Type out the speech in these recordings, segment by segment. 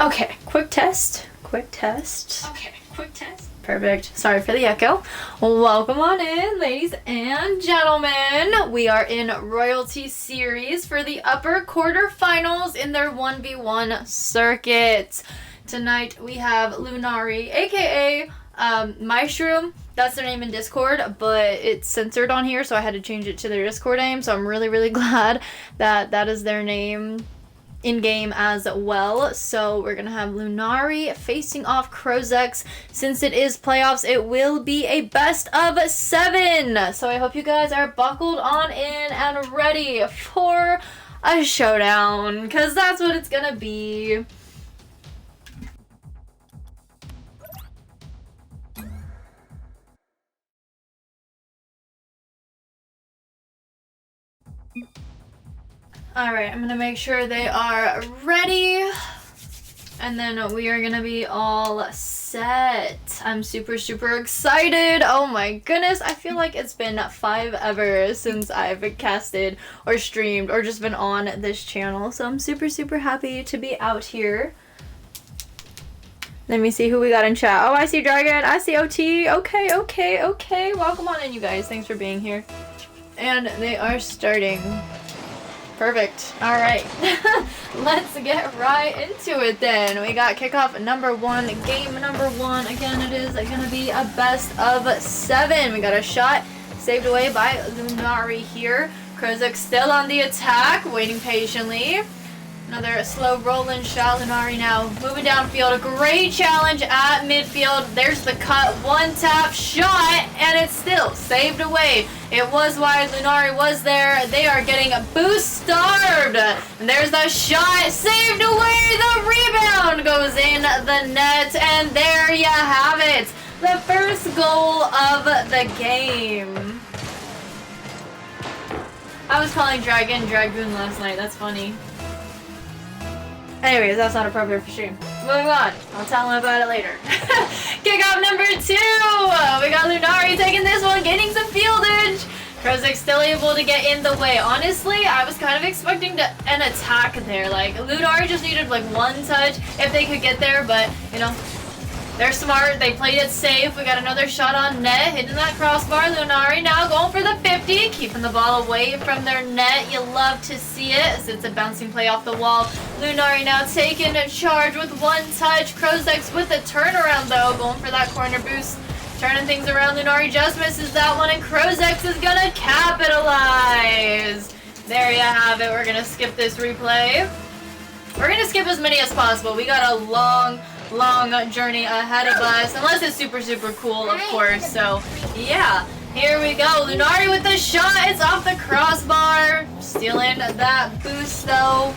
Okay, quick test. Quick test. Okay, quick test. Perfect. Sorry for the echo. Welcome on in, ladies and gentlemen. We are in Royalty Series for the upper quarterfinals in their 1v1 circuit. Tonight we have Lunari, aka Myshroom. That's their name in Discord, but it's censored on here, so I had to change it to their Discord name. So I'm really, really glad that that is their name in-game as well. So we're gonna have Lunari facing off Krozex. Since it is playoffs, it will be a best of 7. So I hope you guys are buckled on in and ready for a showdown, because that's what it's gonna be. Alright, I'm gonna make sure they are ready. And then we are gonna be all set. I'm super, super excited. Oh my goodness. I feel like it's been 5 ever since I've casted or streamed or just been on this channel. So I'm super, super happy to be out here. Let me see who we got in chat. Oh, I see Dragon. I see OT. Okay, okay, okay. Welcome on in, you guys. Thanks for being here. And they are starting. Perfect. Alright. Let's get right into it then. We got kickoff number 1, game number 1. Again, it is going to be a best of 7. We got a shot saved away by Lunari here. Krozex still on the attack, waiting patiently. Another slow rolling shot. Lunari now moving downfield. A great challenge at midfield. There's the cut. One tap shot, and it's still saved away. It was wide. Lunari was there. They are getting boost starved. And there's the shot. Saved away. The rebound goes in the net. And there you have it. The first goal of the game. I was calling Dragon Dragoon last night. That's funny. Anyways, that's not appropriate for stream. Moving on. I'll tell him about it later. Kickoff number 2! We got Lunari taking this one, getting some fieldage. Krozex still able to get in the way. Honestly, I was kind of expecting an attack there. Like, Lunari just needed like one touch if they could get there, but, you know, they're smart. They played it safe. We got another shot on net, hitting that crossbar. Lunari now going for the 50, keeping the ball away from their net. You love to see it as it's a bouncing play off the wall. Lunari now taking a charge with one touch. Krozex with a turnaround though, going for that corner boost. Turning things around. Lunari just misses that one, and Krozex is gonna capitalize. There you have it. We're gonna skip this replay. We're gonna skip as many as possible. We got a long journey ahead of us, unless it's super, super cool, of course. So yeah, here we go. Lunari with the shot. It's off the crossbar, stealing that boost though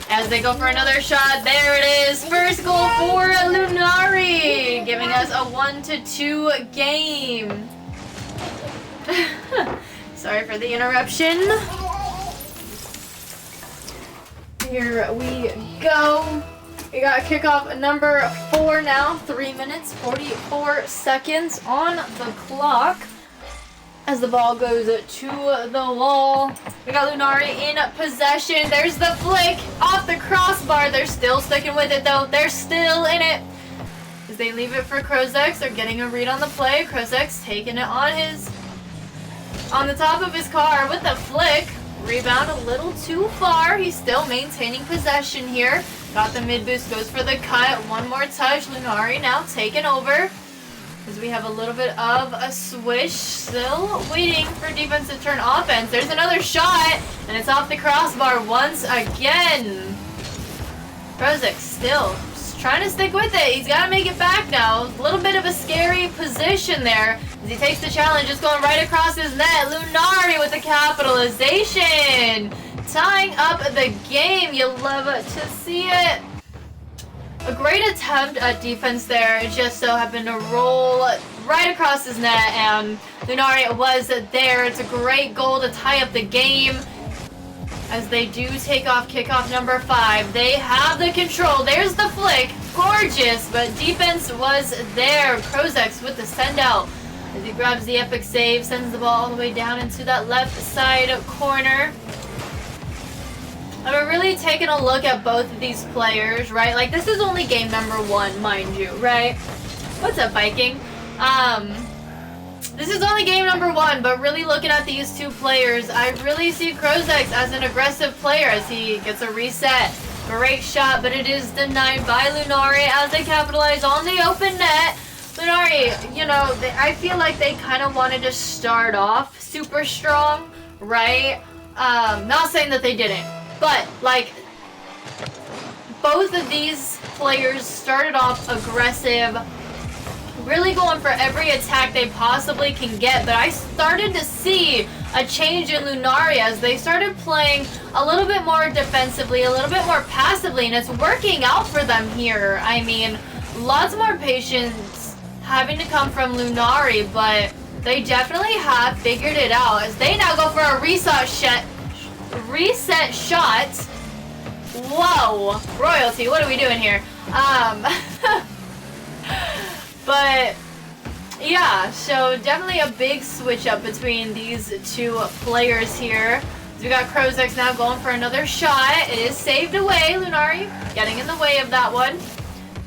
as they go for another shot. There it is. First goal for Lunari, giving us a 1-2 game. Sorry for the interruption. Here we go. We got kickoff number 4 now. 3 minutes, 44 seconds on the clock as the ball goes to the wall. We got Lunari in possession. There's the flick off the crossbar. They're still sticking with it though. They're still in it. As they leave it for Krozex. They're getting a read on the play. Krozex taking it on the top of his car with the flick. Rebound a little too far. He's still maintaining possession here. Got the mid boost, goes for the cut. One more touch. Lunari now taking over as we have a little bit of a swish. Still waiting for defense to turn offense. There's another shot, and it's off the crossbar once again. Krozex still just trying to stick with it. He's got to make it back now. A little bit of a scary position there as he takes the challenge. Just going right across his net. Lunari with the capitalization. Tying up the game. You love to see it. A great attempt at defense there. It just so happened to roll right across his net, and Lunari was there. It's a great goal to tie up the game as they do take off kickoff number 5. They have the control. There's the flick. Gorgeous, but defense was there. Krozex with the send out as he grabs the epic save, sends the ball all the way down into that left side corner. I'm really taking a look at both of these players, right? Like, this is only game number 1, mind you, right? What's up, Viking? This is only game number 1, but really looking at these two players, I really see Krozex as an aggressive player as he gets a reset. Great shot, but it is denied by Lunari as they capitalize on the open net. Lunari, you know, I feel like they kind of wanted to start off super strong, right? Not saying that they didn't, but like both of these players started off aggressive, really going for every attack they possibly can get, but I started to see a change in Lunari as they started playing a little bit more defensively, a little bit more passively, and it's working out for them here. I mean, lots more patience having to come from Lunari, but they definitely have figured it out as they now go for a reset shot. Whoa, royalty, what are we doing here? But yeah, so definitely a big switch up between these two players here. So we got Krozex now going for another shot. It is saved away. Lunari getting in the way of that one.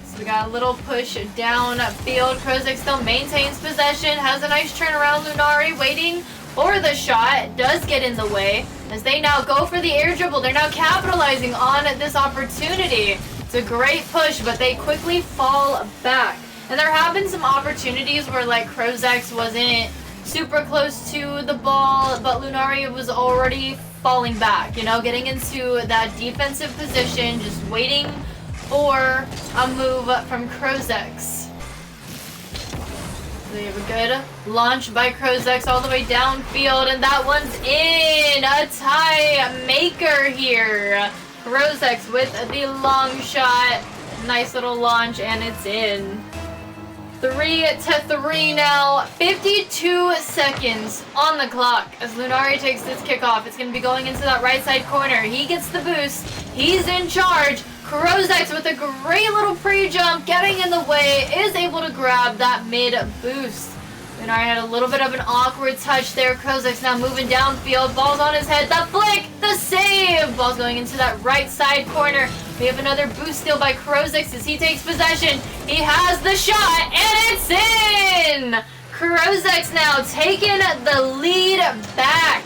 So we got a little push down field. Krozex still maintains possession, has a nice turnaround. Lunari waiting for the shot, does get in the way as they now go for the air dribble. They're now capitalizing on this opportunity. It's a great push, but they quickly fall back. And there have been some opportunities where like Krozex wasn't super close to the ball, but Lunari was already falling back, you know, getting into that defensive position, just waiting for a move from Krozex. So we have a good launch by Krozex all the way downfield, and that one's in. A tie maker here. Krozex with the long shot. Nice little launch, and it's in. 3-3 now. 52 seconds on the clock as Lunari takes this kickoff. It's going to be going into that right side corner. He gets the boost. He's in charge. Krozex with a great little pre-jump, getting in the way, is able to grab that mid boost. Lunari had a little bit of an awkward touch there. Krozex now moving downfield. Ball's on his head. The flick, the save. Ball's going into that right side corner. We have another boost steal by Krozex as he takes possession. He has the shot, and it's in! Krozex now taking the lead back.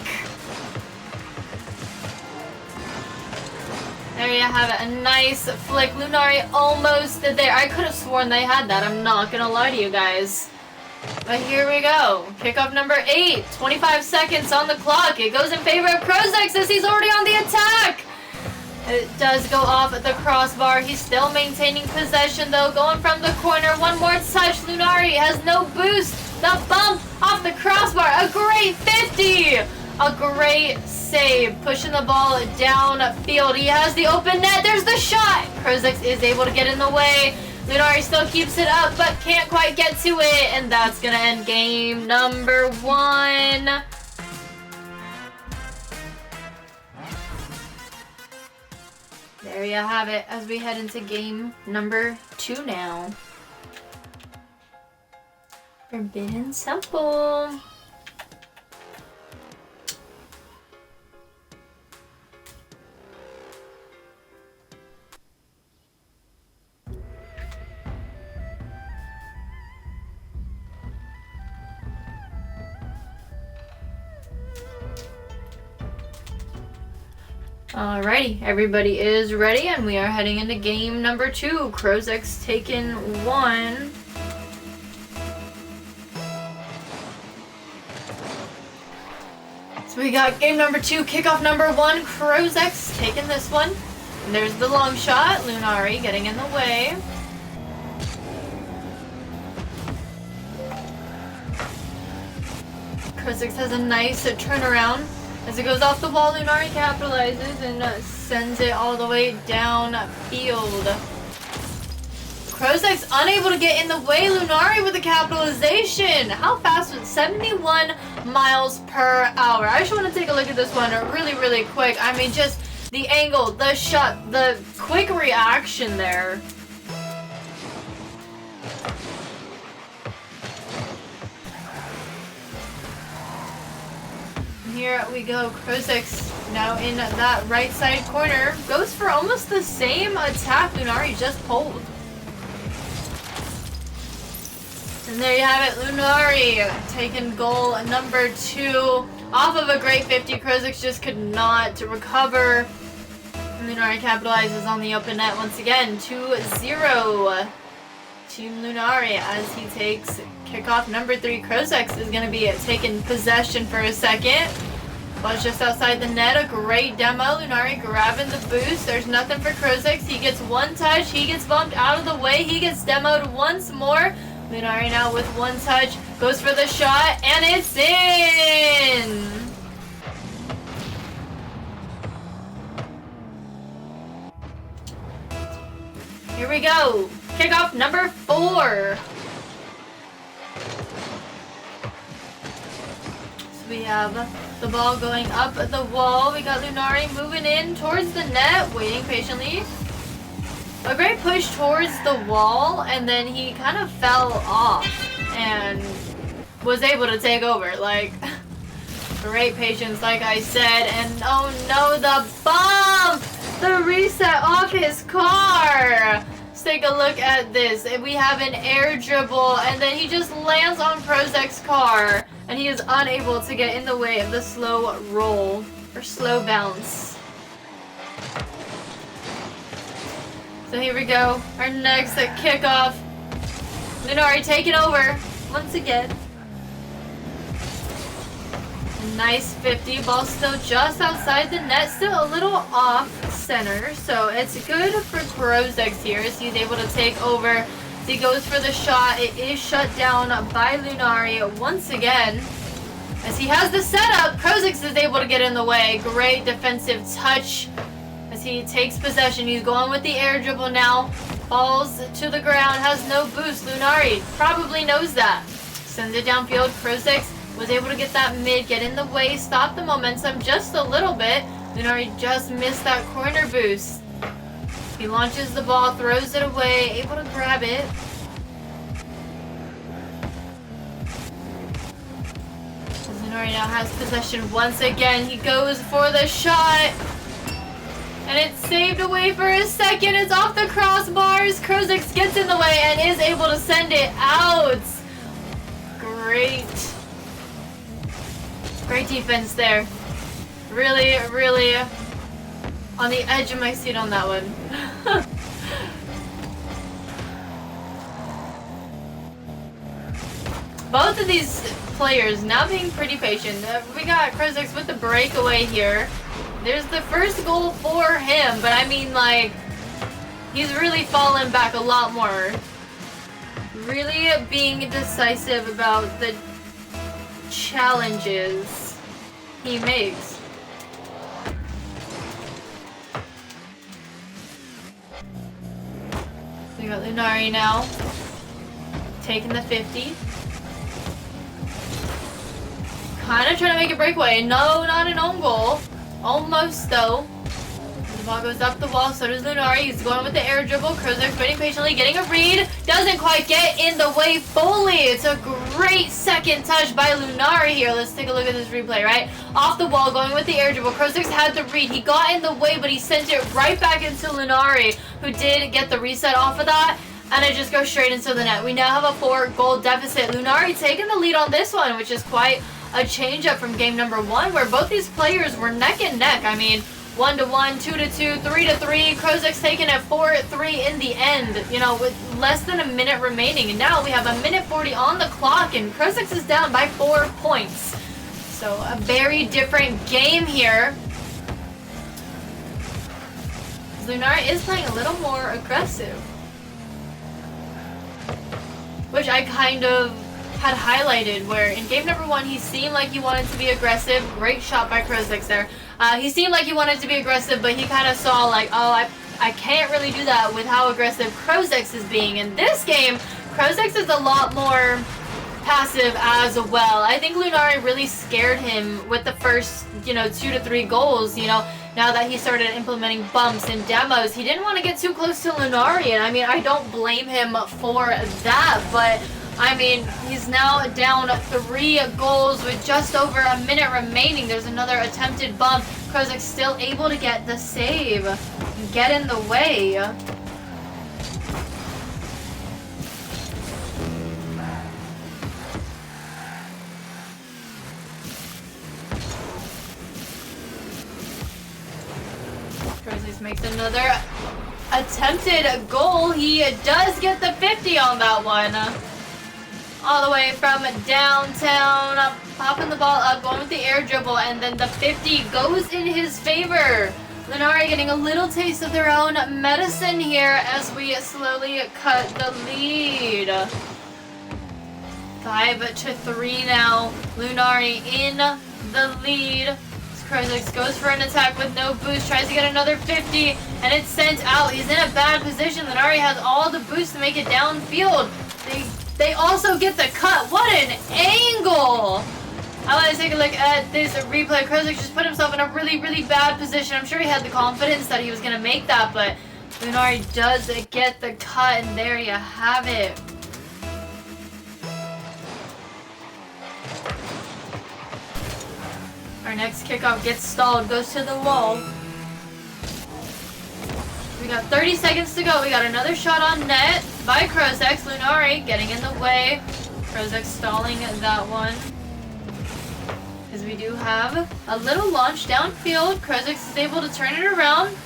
There you have it, a nice flick. Lunari almost there. I could have sworn they had that. I'm not going to lie to you guys. But here we go. Kickoff number 8. 25 seconds on the clock. It goes in favor of Krozex as he's already on the attack. It does go off at the crossbar. He's still maintaining possession though. Going from the corner. One more touch. Lunari has no boost. The bump off the crossbar. A great 50. A great save. Pushing the ball downfield. He has the open net. There's the shot. Krozex is able to get in the way. Lunari still keeps it up, but can't quite get to it. And that's going to end game number 1. There you have it as we head into game number 2 now. Forbidden Temple. Alrighty, everybody is ready, and we are heading into game number 2. Krozex taking 1. So we got game number 2, kickoff number 1. Krozex taking this one. And there's the long shot. Lunari getting in the way. Krozex has a nice turnaround. As it goes off the wall, Lunari capitalizes and sends it all the way downfield. Krozex unable to get in the way. Lunari with the capitalization. How fast was it? 71 miles per hour. I just want to take a look at this one really, really quick. I mean, just the angle, the shot, the quick reaction there. here we go. Krozex now in that right side corner. Goes for almost the same attack Lunari just pulled. And there you have it. Lunari taking goal number 2. Off of a great 50. Krozex just could not recover. Lunari capitalizes on the open net once again. 2-0. Team Lunari as he takes kickoff number 3. Krozex is going to be taking possession for a second. Ball's just outside the net. A great demo. Lunari grabbing the boost. There's nothing for Krozex. He gets one touch. He gets bumped out of the way. He gets demoed once more. Lunari now with one touch. Goes for the shot. And it's in! Here we go. Kickoff number 4. So we have the ball going up the wall. We got Lunari moving in towards the net, waiting patiently. A great push towards the wall, and then he kind of fell off and was able to take over. Like, great patience, like I said. And oh no, the bump! The reset off his car! Let's take a look at this. We have an air dribble, and then he just lands on Krozex's car, and he is unable to get in the way of the slow roll, or slow bounce. So here we go, our next kickoff. Lunari taking over once again. Nice 50. Ball still just outside the net, still a little off center. So it's good for Krozex here as he's able to take over. As he goes for the shot, it is shut down by Lunari once again. As he has the setup, Krozex is able to get in the way. Great defensive touch as he takes possession. He's going with the air dribble now. Falls to the ground, has no boost. Lunari probably knows that. Sends it downfield. Krozex was able to get that mid, get in the way, stop the momentum just a little bit. Lunari just missed that corner boost. He launches the ball, throws it away, able to grab it. Lunari now has possession once again. He goes for the shot. And it's saved away for a second. It's off the crossbars. Krozex gets in the way and is able to send it out. Great. Great defense there. Really, really on the edge of my seat on that one. Both of these players now being pretty patient. We got Krozex with the breakaway here. There's the first goal for him, but I mean, like, he's really fallen back a lot more. Really being decisive about the challenges he makes. We got Lunari now taking the 50. Kind of trying to make a breakaway. No, not an own goal. Almost though. The ball goes up the wall, so does Lunari. He's going with the air dribble. Krozex waiting patiently, getting a read. Doesn't quite get in the way fully. It's a great second touch by Lunari here. Let's take a look at this replay, right? Off the wall, going with the air dribble. Krozex had the read. He got in the way, but he sent it right back into Lunari, who did get the reset off of that. And it just goes straight into the net. We now have a 4-goal deficit. Lunari taking the lead on this one, which is quite a change up from game number 1, where both these players were neck and neck. I mean, 1-1, 2-2, 3-3. Krozex taking it 4-3 in the end, you know, with less than a minute remaining. And now we have a minute 40 on the clock, and Krozex is down by 4 points. So a very different game here. Lunari is playing a little more aggressive, which I kind of had highlighted, where in game number 1 he seemed like he wanted to be aggressive. Great shot by Krozex there. He seemed like he wanted to be aggressive, but he kind of saw like, oh, I can't really do that with how aggressive Krozex is being. In this game, Krozex is a lot more passive as well. I think Lunari really scared him with the first, 2 to 3 goals, now that he started implementing bumps and demos. He didn't want to get too close to Lunari, and I mean, I don't blame him for that, but I mean, he's now down 3 goals with just over a minute remaining. There's another attempted bump. Krozex still able to get the save. Get in the way. Krozex makes another attempted goal. He does get the 50 on that one. All the way from downtown, popping the ball up, going with the air dribble, and then the 50 goes in his favor. Lunari getting a little taste of their own medicine here as we slowly cut the lead. 5-3 now. Lunari in the lead. Krozex goes for an attack with no boost, tries to get another 50, and it's sent out. He's in a bad position. Lunari has all the boost to make it downfield. They also get the cut. What an angle! I want to take a look at this replay. Krozex just put himself in a really, really bad position. I'm sure he had the confidence that he was going to make that, but Lunari does get the cut, and there you have it. Our next kickoff gets stalled, goes to the wall. We got 30 seconds to go. We got another shot on net by Krozex. Lunari getting in the way. Krozex stalling that one. Because we do have a little launch downfield. Krozex is able to turn it around.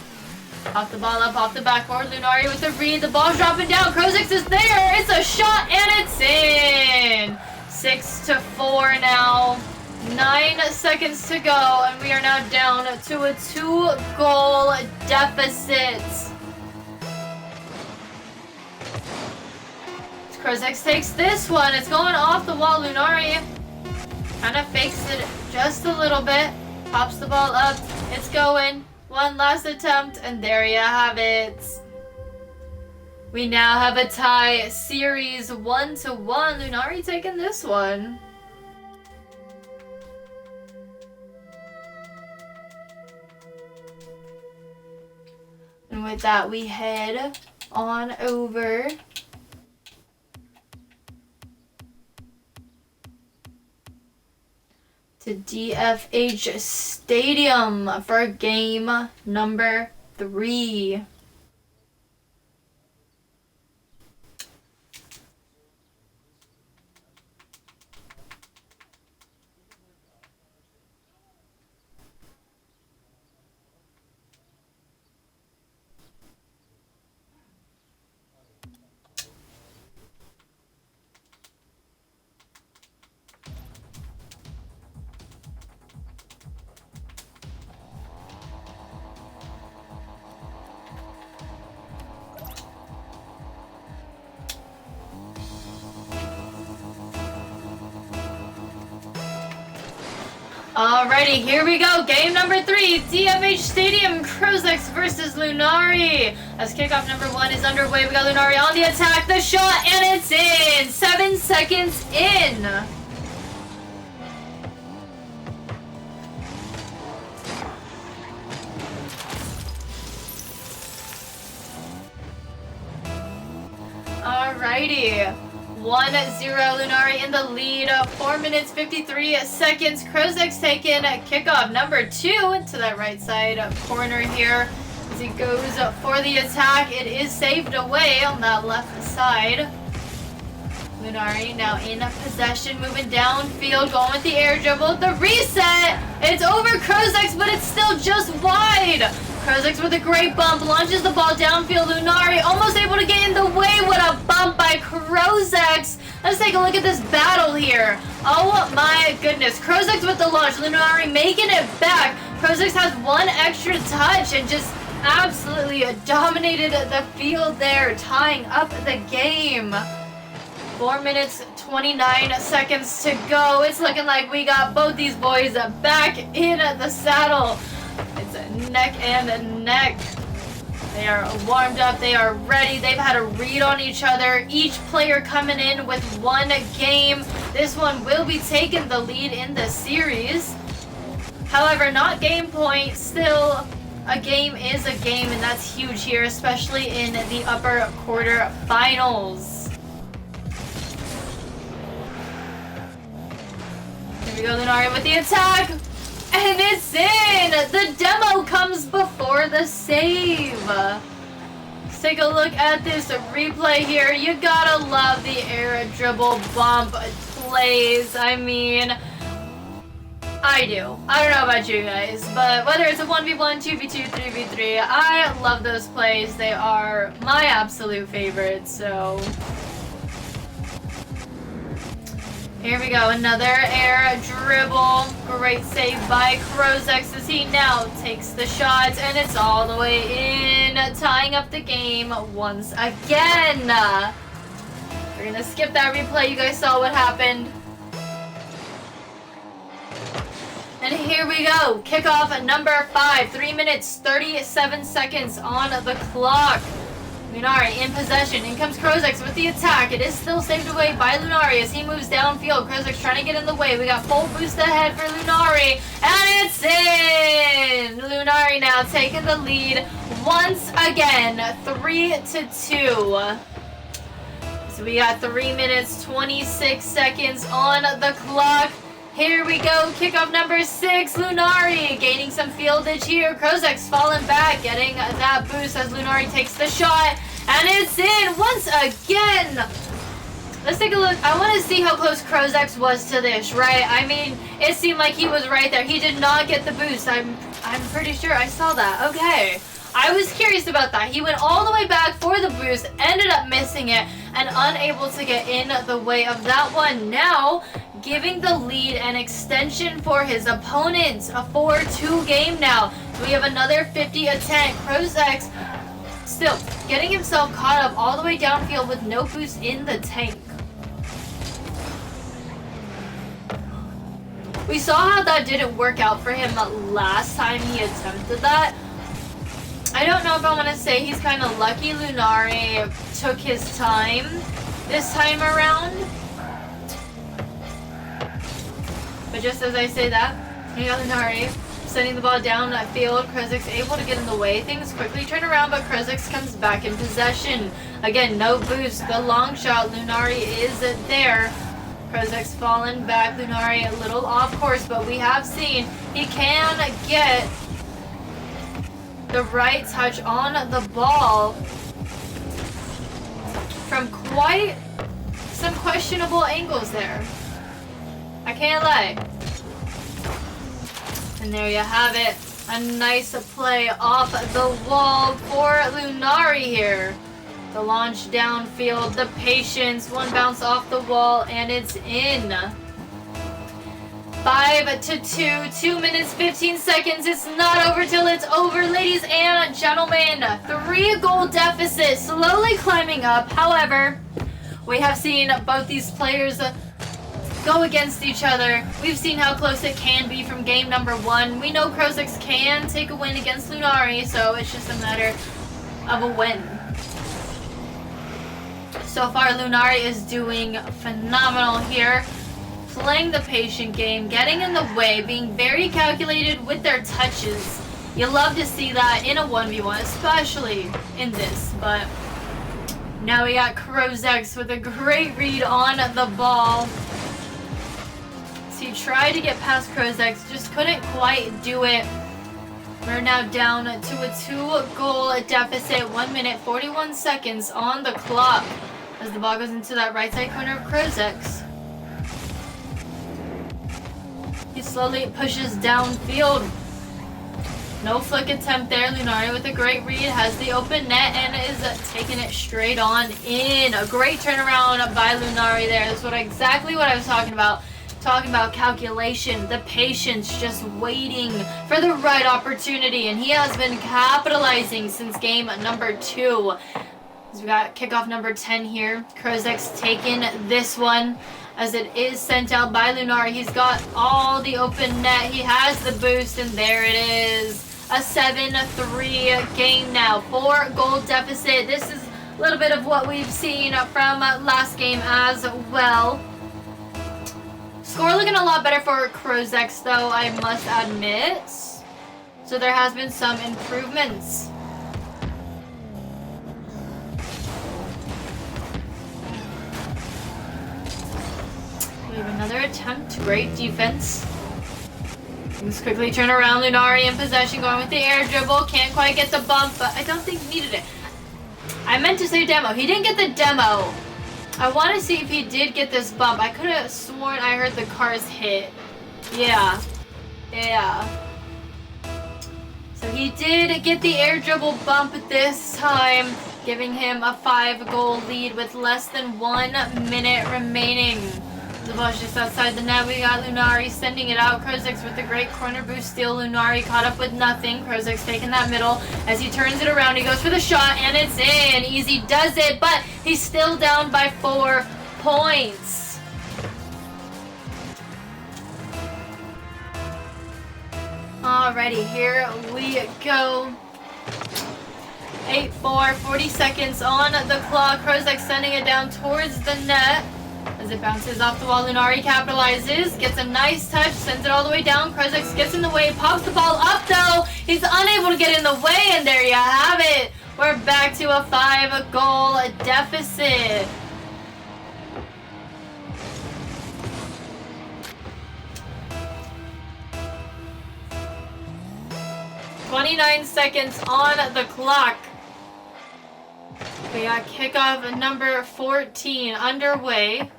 Pop the ball up off the backboard. Lunari with the read. The ball's dropping down. Krozex is there. It's a shot and it's in. 6-4 now. 9 seconds to go, and we are now down to a 2-goal deficit. Krozex takes this one. It's going off the wall. Lunari kind of fakes it just a little bit. Pops the ball up. It's going. One last attempt, and there you have it. We now have a tie. Series 1-1. Lunari taking this one. And with that, we head on over to DFH Stadium for game number 3. Alrighty, here we go. Game number 3, DFH Stadium, Krozex versus Lunari. As kickoff number 1 is underway, we got Lunari on the attack, the shot, and it's in! 7 seconds in. Alrighty. 1-0, Lunari in the lead. 4 minutes, 53 seconds. Krozex taking kickoff number 2 into that right side corner here. As he goes for the attack, it is saved away on that left side. Lunari now in possession, moving downfield, going with the air dribble. The reset! It's over Krozex, but it's still just wide. Krozex with a great bump, launches the ball downfield. Lunari almost able to get in the way. What a bump by Krozex. Let's take a look at this battle here. Oh my goodness. Krozex with the launch. Lunari making it back. Krozex has one extra touch and just absolutely dominated the field there, tying up the game. 4 minutes, 29 seconds to go. It's looking like we got both these boys back in the saddle. It's neck and neck. They are warmed up. They are ready. They've had a read on each other. Each player coming in with one game. This one will be taking the lead in the series. However, not game point. Still, a game is a game, and that's huge here, especially in the upper quarter finals. we go, Lunari with the attack. And it's in! The demo comes before the save. Let's take a look at this replay here. You gotta love the air dribble bump plays. I mean, I do. I don't know about you guys, but whether it's a 1v1, 2v2, 3v3, I love those plays. They are my absolute favorites, so... Here we go, another air dribble. Great save by Krozex as he now takes the shots, and it's all the way in, tying up the game once again. We're gonna skip that replay. You guys saw what happened. And here we go, kickoff number 5, 3 minutes, 37 seconds on the clock. Lunari in possession. In comes Krozex with the attack. It is still saved away by Lunari as he moves downfield. Krozex trying to get in the way. We got full boost ahead for Lunari. And it's in! Lunari now taking the lead once again. 3-2. So we got 3 minutes, 26 seconds on the clock. Here we go, kickoff number 6, Lunari gaining some fieldage here. Krozex falling back, getting that boost as Lunari takes the shot. And it's in once again. Let's take a look. I want to see how close Krozex was to this, right? I mean, it seemed like he was right there. He did not get the boost. I'm pretty sure I saw that. Okay. I was curious about that. He went all the way back for the boost, ended up missing it, and unable to get in the way of that one. Now, giving the lead and extension for his opponent. A 4-2 game now. So we have another 50 attempt. Krozex still getting himself caught up all the way downfield with no boost in the tank. We saw how that didn't work out for him last time he attempted that. I don't know if I want to say he's kind of lucky Lunari took his time this time around. But just as I say that, you got Lunari sending the ball down that field. Krozex able to get in the way. Things quickly turn around, but Krozex comes back in possession. Again, no boost. The long shot. Lunari is there. Krozex falling back. Lunari a little off course, but we have seen he can get the right touch on the ball from quite some questionable angles there. I can't lie. And there you have it. A nice play off the wall for Lunari here. The launch downfield, the patience, one bounce off the wall, and it's in. 5-2, 2 minutes, 15 seconds. It's not over till it's over, ladies and gentlemen. 3-goal deficit, slowly climbing up. However, we have seen both these players go against each other. We've seen how close it can be from game number 1. We know Krozex can take a win against Lunari, so it's just a matter of a win. So far, Lunari is doing phenomenal here. Playing the patient game, getting in the way, being very calculated with their touches. You love to see that in a 1v1, especially in this. But now we got Krozex with a great read on the ball. So he tried to get past Krozex, just couldn't quite do it. We're now down to a 2-goal deficit, 1 minute, 41 seconds on the clock as the ball goes into that right side corner of Krozex. He slowly pushes downfield. No flick attempt there. Lunari with a great read, has the open net and is taking it straight on in. A great turnaround by Lunari there. That's exactly what I was talking about. Talking about calculation, the patience, just waiting for the right opportunity. And he has been capitalizing since game number 2. So we got kickoff number 10 here. Krozex taking this one as it is sent out by Lunari. He's got all the open net. He has the boost, and there it is. A 7-3 game now. 4-goal deficit. This is a little bit of what we've seen from last game as well. Score looking a lot better for Krozex, though, I must admit. So there has been some improvements. We have another attempt. Great defense. Things quickly turn around. Lunari in possession, going with the air dribble. Can't quite get the bump, but I don't think he needed it. I meant to say demo. He didn't get the demo. I want to see if he did get this bump. I could have sworn I heard the cars hit. Yeah. So he did get the air dribble bump this time, giving him a 5-goal lead with less than 1 minute remaining. The ball's just outside the net. We got Lunari sending it out. Krozex with a great corner boost steal. Lunari caught up with nothing. Krozex taking that middle. As he turns it around, he goes for the shot, and it's in. Easy does it, but he's still down by 4 points. Alrighty, here we go. 8-4, 40 seconds on the clock. Krozex sending it down towards the net. As it bounces off the wall, Lunari capitalizes, gets a nice touch, sends it all the way down. Krozex gets in the way, pops the ball up though. He's unable to get in the way, and there you have it. We're back to a 5-goal deficit. "29 seconds on the clock. We got kickoff number 14 underway.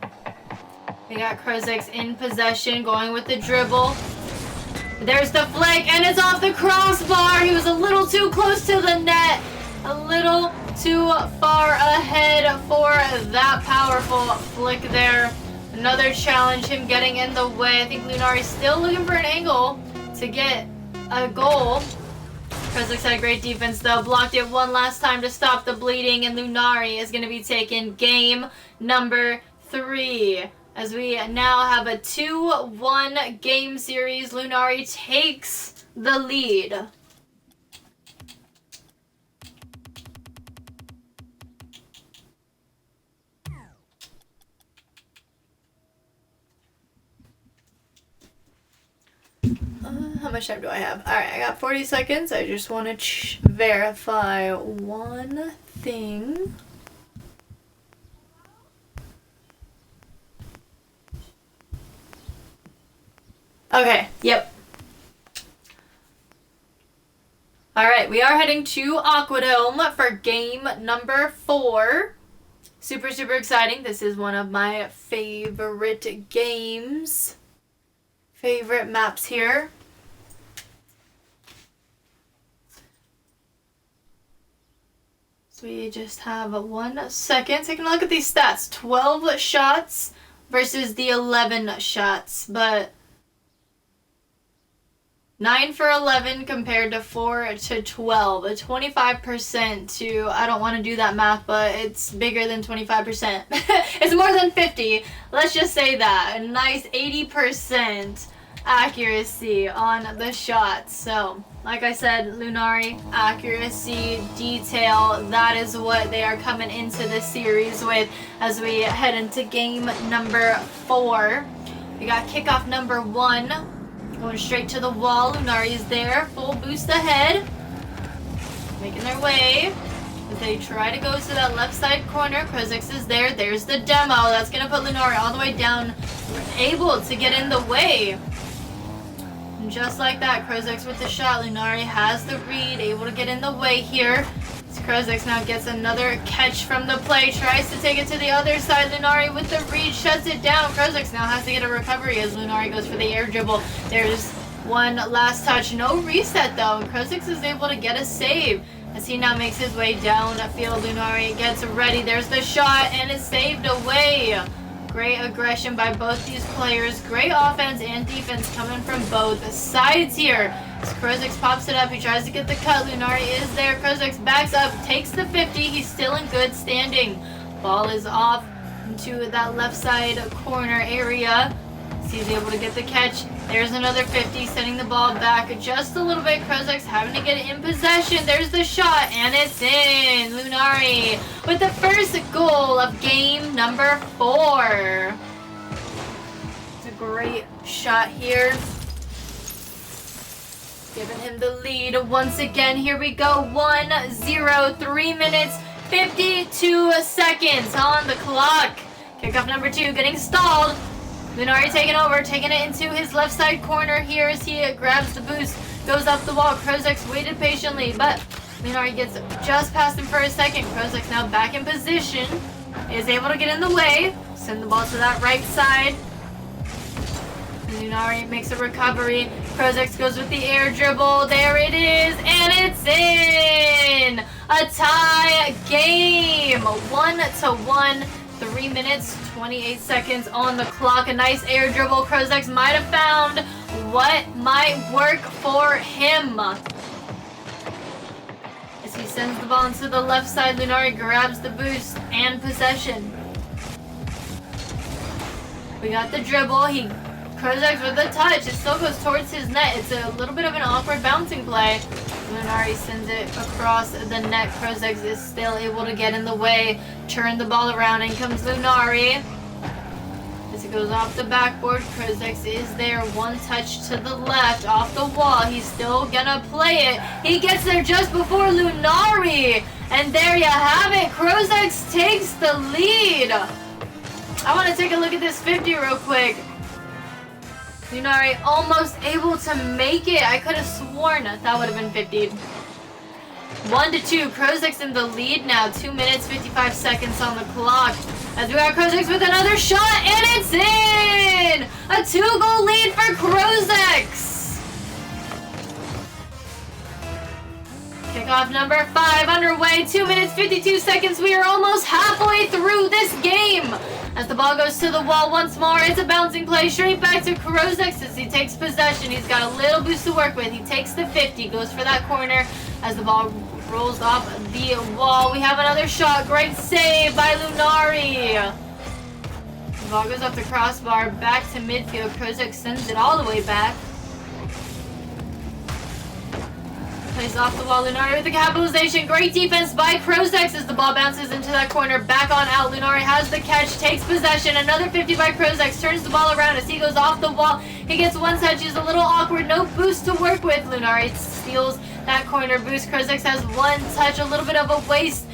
We got Krozex in possession, going with the dribble. There's the flick, and it's off the crossbar. He was a little too close to the net. A little too far ahead for that powerful flick there. Another challenge, him getting in the way. I think Lunari's still looking for an angle to get a goal. Krozex had great defense though, blocked it one last time to stop the bleeding, and Lunari is going to be taking game number 3. As we now have a 2-1 game series, Lunari takes the lead. How much time do I have? Alright, I got 40 seconds. I just want to verify one thing. Okay, yep. Alright, we are heading to Aquadome for game number 4. Super, super exciting. This is one of my favorite games. Favorite maps here. So we just have 1 second. Taking a look at these stats. 12 shots versus the 11 shots. But 9 for 11 compared to 4 to 12. A 25% to, I don't want to do that math, but it's bigger than 25%. It's more than 50. Let's just say that. A nice 80% accuracy on the shots. So, like I said, Lunari, accuracy, detail, that is what they are coming into this series with as we head into game number 4. We got kickoff number 1. Going straight to the wall. Lunari is there. Full boost ahead. Making their way. As they try to go to that left side corner. Krozex is there. There's the demo. That's going to put Lunari all the way down. Able to get in the way. And just like that, Krozex with the shot. Lunari has the read. Able to get in the way here. Krozex now gets another catch from the play. Tries to take it to the other side. Lunari with the read. Shuts it down. Krozex now has to get a recovery as Lunari goes for the air dribble. There's one last touch. No reset though. And Krozex is able to get a save as he now makes his way down field. Lunari gets ready. There's the shot and it's saved away. Great aggression by both these players. Great offense and defense coming from both sides here. As Krozex pops it up, he tries to get the cut. Lunari is there. Krozex backs up, takes the 50. He's still in good standing. Ball is off into that left side corner area. So he's able to get the catch. There's another 50, sending the ball back just a little bit. Krozex having to get it in possession. There's the shot, and it's in. Lunari with the first goal of game number 4. It's a great shot here. Giving him the lead once again. Here we go. 1-0, 3 minutes, 52 seconds on the clock. Kickoff number 2 getting stalled. Lunari taking over, taking it into his left side corner here as he grabs the boost, goes up the wall. Krozex waited patiently, but Lunari gets just past him for a second. Krozex now back in position, is able to get in the way, send the ball to that right side. Lunari makes a recovery. Krozex goes with the air dribble. There it is, and it's in! A tie game, 1-1. 3 minutes, 28 seconds on the clock. A nice air dribble. Krozex might have found what might work for him. As he sends the ball into the left side, Lunari grabs the boost and possession. We got the dribble. Krozex with the touch. It still goes towards his net. It's a little bit of an awkward bouncing play. Lunari sends it across the net. Krozex is still able to get in the way, turn the ball around, and comes Lunari. As it goes off the backboard, Krozex is there. One touch to the left, off the wall. He's still gonna play it. He gets there just before Lunari. And there you have it. Krozex takes the lead. I want to take a look at this 50 real quick. Lunari almost able to make it. I could have sworn that would have been 50. 1-2. Krozex in the lead now. 2 minutes, 55 seconds on the clock. As we got Krozex with another shot, and it's in! A 2-goal lead for Krozex. Kickoff number 5 underway. 2 minutes, 52 seconds. We are almost halfway through this game. As the ball goes to the wall once more, it's a bouncing play straight back to Krozex as he takes possession. He's got a little boost to work with. He takes the 50, goes for that corner as the ball rolls off the wall. We have another shot. Great save by Lunari. The ball goes off the crossbar, back to midfield. Krozex sends it all the way back. Plays off the wall. Lunari with the capitalization. Great defense by Krozex as the ball bounces into that corner. Back on out. Lunari has the catch. Takes possession. Another 50 by Krozex. Turns the ball around as he goes off the wall. He gets one touch. He's a little awkward. No boost to work with. Lunari steals that corner boost. Krozex has one touch. A little bit of a waste.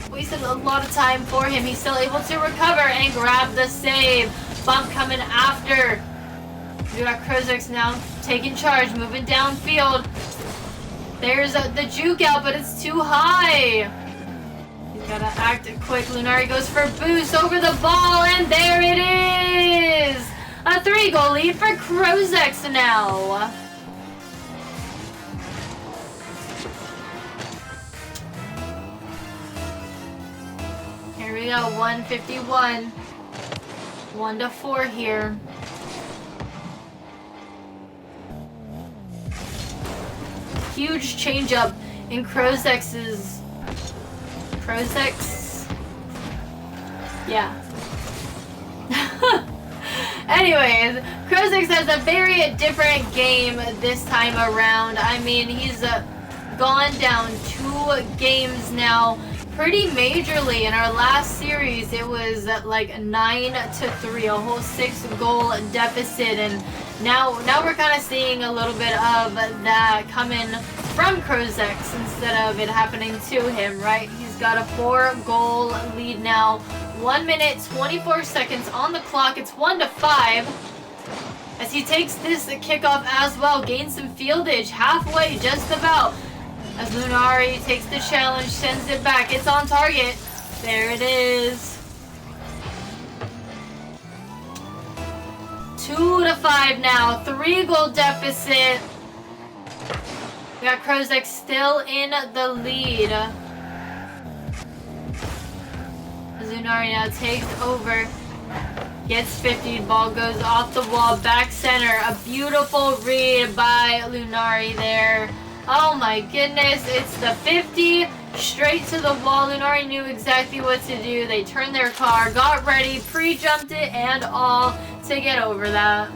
Wasted a lot of time for him. He's still able to recover and grab the save. Bump coming after. We got Krozex now taking charge. Moving downfield. There's the juke out, but it's too high. He's got to act quick. Lunari goes for boost over the ball, and there it is! A 3-goal lead for Krozex now. Here we go, 151. 1-4 here. Huge change up in Krozex's. Krozex? Yeah. Anyways, Krozex has a very different game this time around. I mean, he's gone down 2 games now pretty majorly. In our last series, it was like 9-3, a whole 6-goal deficit, and now we're kind of seeing a little bit of that coming from Krozex instead of it happening to him, right? He's got a 4-goal lead now. 1 minute, 24 seconds on the clock. It's 1-5. As he takes this kickoff as well, gains some fieldage halfway, just about. As Lunari takes the challenge, sends it back. It's on target. There it is. 2-5 now. 3-goal deficit. We got Krozex still in the lead. Lunari now takes over. Gets 50. Ball goes off the wall. Back center. A beautiful read by Lunari there. Oh my goodness. It's the 50. Straight to the wall. Lunari knew exactly what to do. They turned their car. Got ready. Pre-jumped it and all to get over that.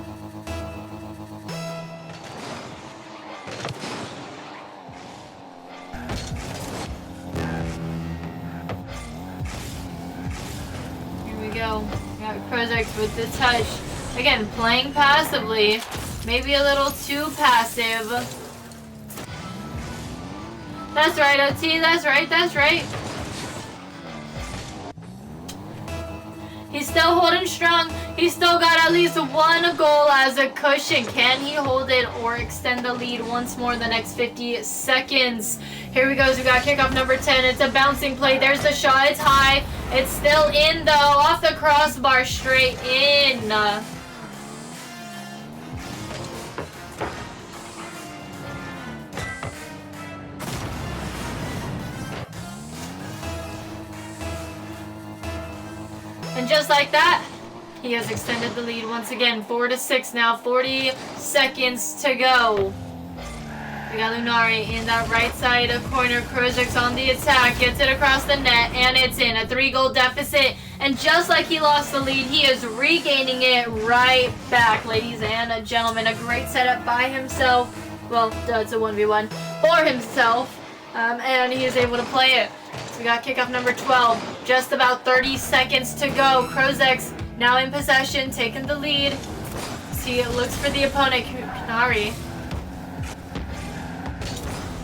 Go. Got Krozex with the touch. Again, playing passively. Maybe a little too passive. That's right, OT. That's right. That's right. He's still holding strong. He's still got at least one goal as a cushion. Can he hold it or extend the lead once more in the next 50 seconds? Here we go. We got kickoff number 10. It's a bouncing play. There's the shot. It's high. It's still in though. Off the crossbar, straight in. And just like that, he has extended the lead once again. 4-6 now, 40 seconds to go. We got Lunari in that right side of corner. Krozex on the attack, gets it across the net, and it's in. A 3-goal deficit, and just like he lost the lead, he is regaining it right back, ladies and gentlemen. A great setup by himself. Well, it's a 1v1 for himself, and he is able to play it. So we got kickoff number 12. Just about 30 seconds to go. Krozex now in possession, taking the lead. See, it looks for the opponent. Kunari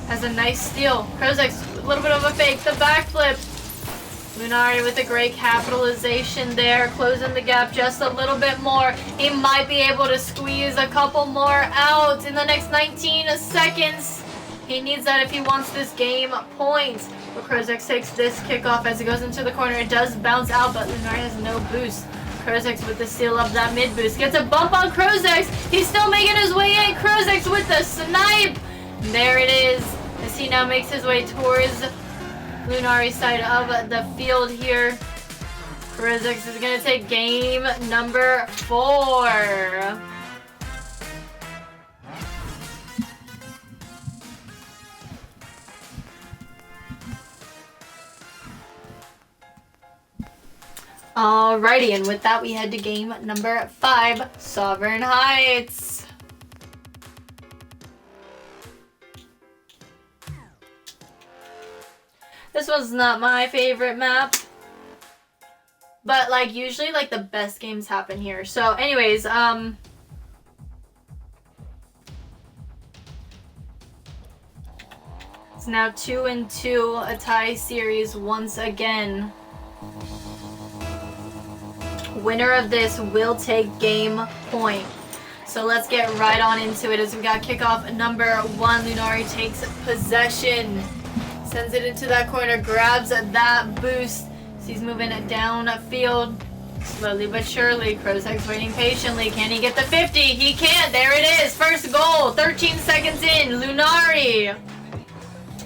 has a nice steal. Krozex, a little bit of a fake. The backflip. Lunari with a great capitalization there, closing the gap just a little bit more. He might be able to squeeze a couple more out in the next 19 seconds. He needs that if he wants this game point. But Krozex takes this kickoff as it goes into the corner. It does bounce out, but Lunari has no boost. Krozex with the steal of that mid boost. Gets a bump on Krozex. He's still making his way in. Krozex with the snipe. There it is. As he now makes his way towards Lunari's side of the field here. Krozex is going to take game number 4. Alrighty, and with that we head to game number 5, Sovereign Heights. This was not my favorite map, but like usually like the best games happen here. So anyways, it's now 2-2, a tie series once again. Winner of this will take game point. So let's get right on into it as we got kickoff number 1. Lunari takes possession. Sends it into that corner, grabs that boost. So he's moving it downfield. Slowly but surely. Krozex waiting patiently. Can he get the 50? He can't. There it is. First goal. 13 seconds in. Lunari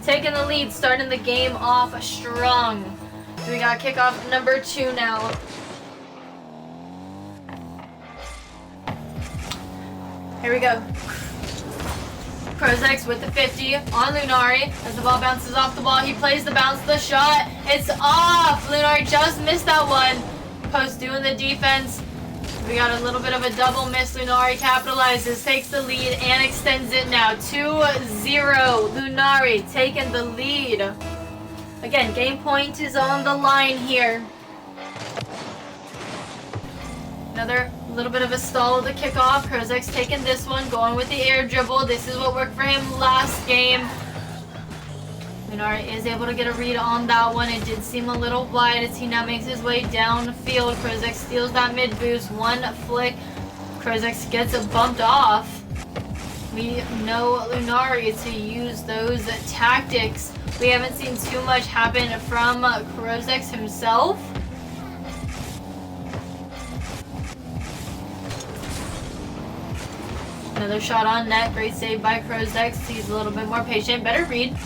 taking the lead, starting the game off strong. So we got kickoff number 2 now. Here we go. Krozex with the 50 on Lunari. As the ball bounces off the ball, he plays the bounce, the shot. It's off. Lunari just missed that one. Post doing the defense. We got a little bit of a double miss. Lunari capitalizes, takes the lead, and extends it now. 2-0. Lunari taking the lead. Again, game point is on the line here. Another little bit of a stall of the kickoff. Krozex taking this one, going with the air dribble. This is what worked for him last game. Lunari is able to get a read on that one. It did seem a little wide as he now makes his way downfield. Krozex steals that mid boost. One flick. Krozex gets it bumped off. We know Lunari to use those tactics. We haven't seen too much happen from Krozex himself. Another shot on net. Great save by Krozex. He's a little bit more patient. Better read.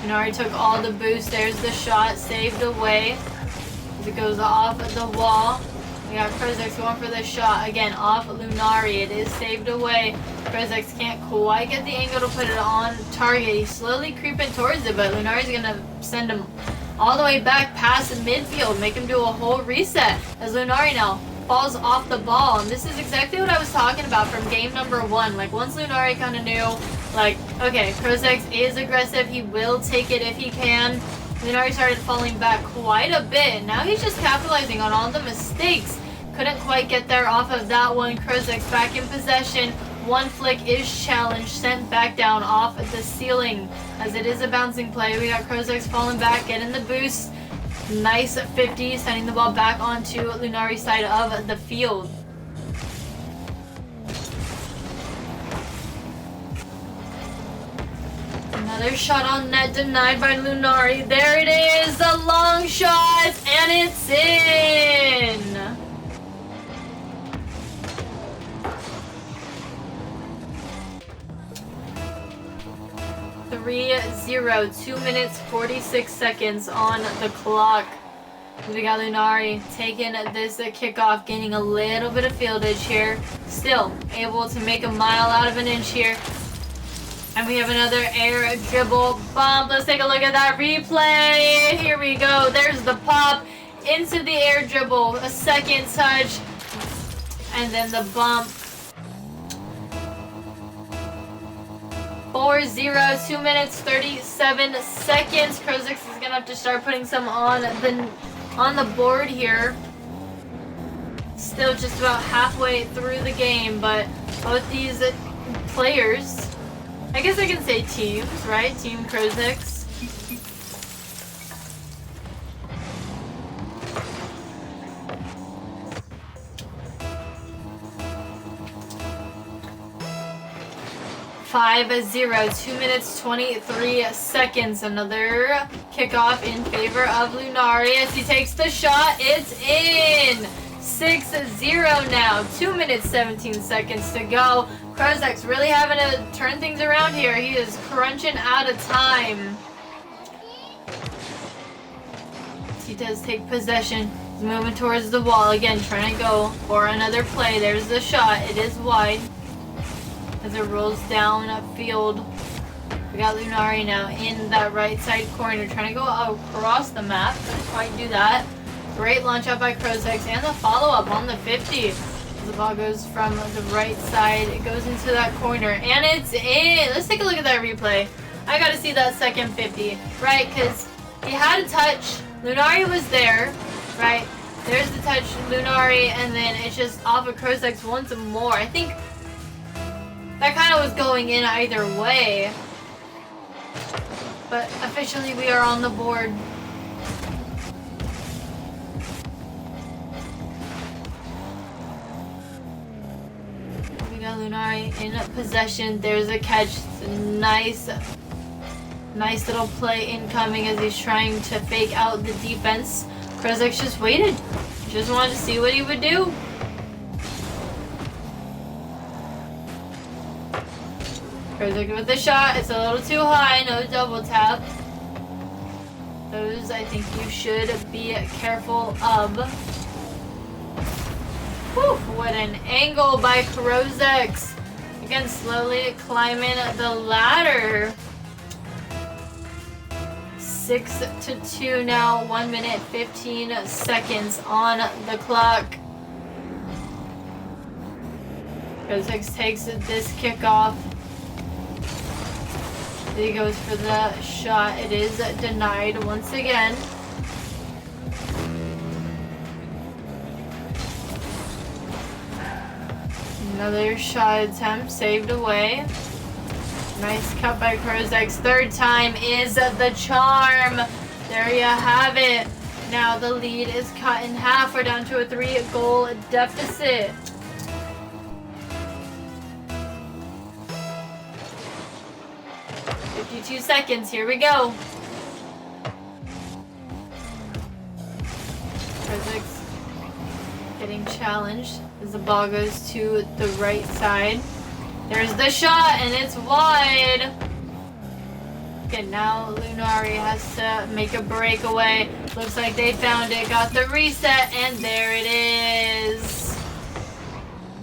Lunari took all the boost. There's the shot. Saved away. As it goes off the wall. We got Krozex going for the shot. Again, off Lunari. It is saved away. Krozex can't quite get the angle to put it on target. He's slowly creeping towards it, but Lunari's going to send him all the way back past the midfield. Make him do a whole reset. As Lunari now falls off the ball, and this is exactly what I was talking about from game number 1. Like, once Lunari kind of knew, like, okay, Krozex is aggressive, he will take it if he can. Lunari started falling back quite a bit. Now he's just capitalizing on all the mistakes. Couldn't quite get there off of that one. Krozex back in possession. One flick is challenged, sent back down off the ceiling as it is a bouncing play. We got Krozex falling back, getting the boost. Nice 50, sending the ball back onto Lunari's side of the field. Another shot on net denied by Lunari. There it is, a long shot, and it's in. 3-0, 2 minutes 46 seconds on the clock. We got Lunari taking this kickoff, gaining a little bit of fieldage here. Still able to make a mile out of an inch here. And we have another air dribble bump. Let's take a look at that replay. Here we go. There's the pop into the air dribble. A second touch. And then the bump. 4-0, 2 minutes 37 seconds. Krozex is gonna have to start putting some on the board here. Still just about halfway through the game, but both these players, I guess I can say teams, right? Team Krozex. Five 0, 2 minutes 23 seconds. Another kickoff in favor of Lunari as he takes the shot. It's in. 6-0 now. 2 minutes 17 seconds to go. Krozex really having to turn things around here. He is crunching out of time. He does take possession. He's moving towards the wall again, trying to go for another play. There's the shot. It is wide. As it rolls down field. We got Lunari now in that right side corner, trying to go across the map. Couldn't quite do that. Great launch out by Krozex and the follow-up on the 50. The ball goes from the right side. It goes into that corner and it's in. Let's take a look at that replay. I gotta see that second 50, right? Because he had a touch. Lunari was there, right? There's the touch, Lunari, and then it's just off of Krozex once more. I think that kind of was going in either way. But officially we are on the board. We got Lunari in possession. There's a catch. Nice little play incoming as he's trying to fake out the defense. Krozex just waited. Just wanted to see what he would do. Krozex with the shot. It's a little too high. No double tap. Those I think you should be careful of. Whew, what an angle by Krozex. Again, slowly climbing the ladder. 6-2 now. 1 minute 15 seconds on the clock. Krozex takes this kickoff. He goes for the shot. It is denied once again. Another shot attempt saved away. Nice cut by Krozex. Third time is the charm. There you have it. Now the lead is cut in half. We're down to a 3-goal deficit. Two seconds. Here we go. Krozex getting challenged as the ball goes to the right side. There's the shot and it's wide. Okay, now Lunari has to make a breakaway. Looks like they found it. Got the reset and there it is.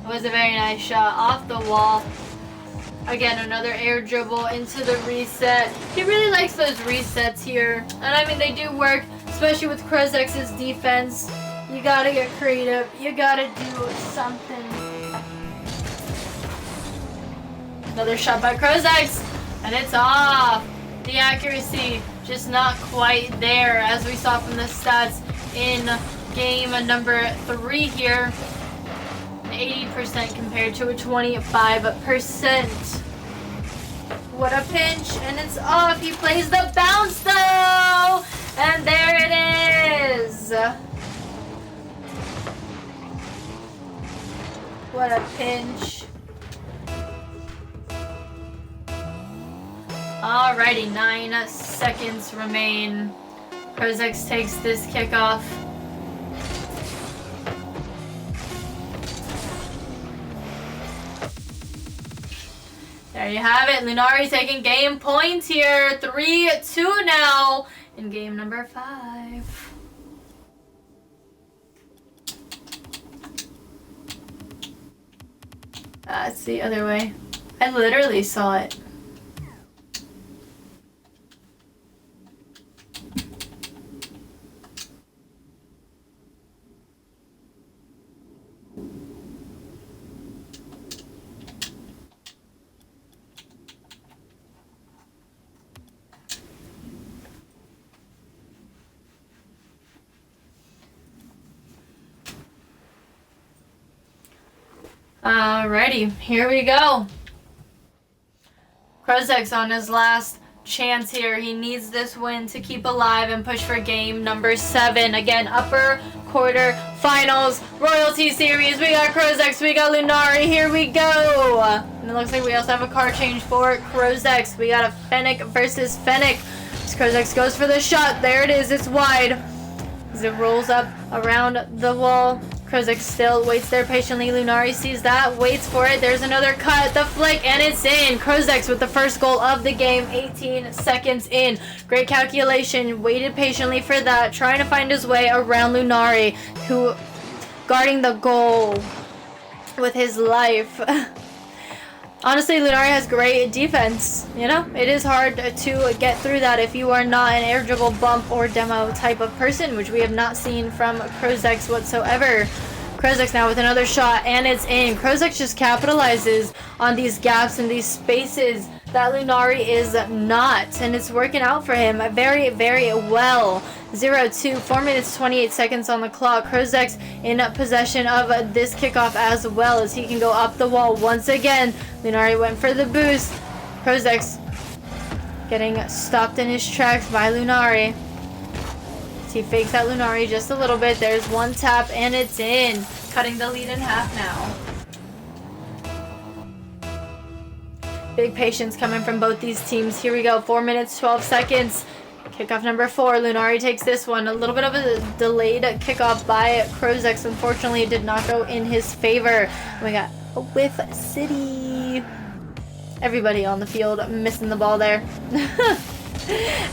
It was a very nice shot off the wall. Again, another air dribble into the reset. He really likes those resets here. And I mean, they do work, especially with Krozex's defense. You gotta get creative. You gotta do something. Another shot by Krozex. And it's off. The accuracy just not quite there, as we saw from the stats in game number 3 here. 80% compared to a 25%. What a pinch, and it's off. He plays the bounce though, And there it is. What a pinch. Alrighty, 9 seconds remain. Krozex takes this kickoff. There you have it. Lunari taking game points here. 3-2 now in game number 5. It's the other way. I literally saw it. Alrighty, here we go. Krozex on his last chance here. He needs this win to keep alive and push for game number 7. Again, upper quarter finals, Royalty Series. We got Krozex, we got Lunari. Here we go. And it looks like we also have a car change for Krozex. We got a Fennec versus Fennec. Krozex goes for the shot. There it is. It's wide. As it rolls up around the wall. Krozex still waits there patiently. Lunari sees that, waits for it. There's another cut, the flick, and it's in. Krozex with the first goal of the game, 18 seconds in. Great calculation, waited patiently for that, trying to find his way around Lunari, who guarding the goal with his life. Honestly, Lunari has great defense. You know, it is hard to get through that if you are not an air dribble bump or demo type of person, which we have not seen from Krozex whatsoever. Krozex now with another shot, and it's in. Krozex just capitalizes on these gaps and these spaces that Lunari is not, and it's working out for him very, very well. 0-2, 4 minutes 28 seconds on the clock. Krozex in possession of this kickoff as well, as he can go up the wall once again. Lunari went for the boost. Krozex getting stopped in his tracks by Lunari. He fakes out Lunari just a little bit. There's one tap, and it's in, cutting the lead in half now. Big patience coming from both these teams. Here we go, 4 minutes 12 seconds. Kickoff number 4. Lunari takes this one. A little bit of a delayed kickoff by Krozex. Unfortunately, it did not go in his favor. We got a whiff city. Everybody on the field missing the ball there.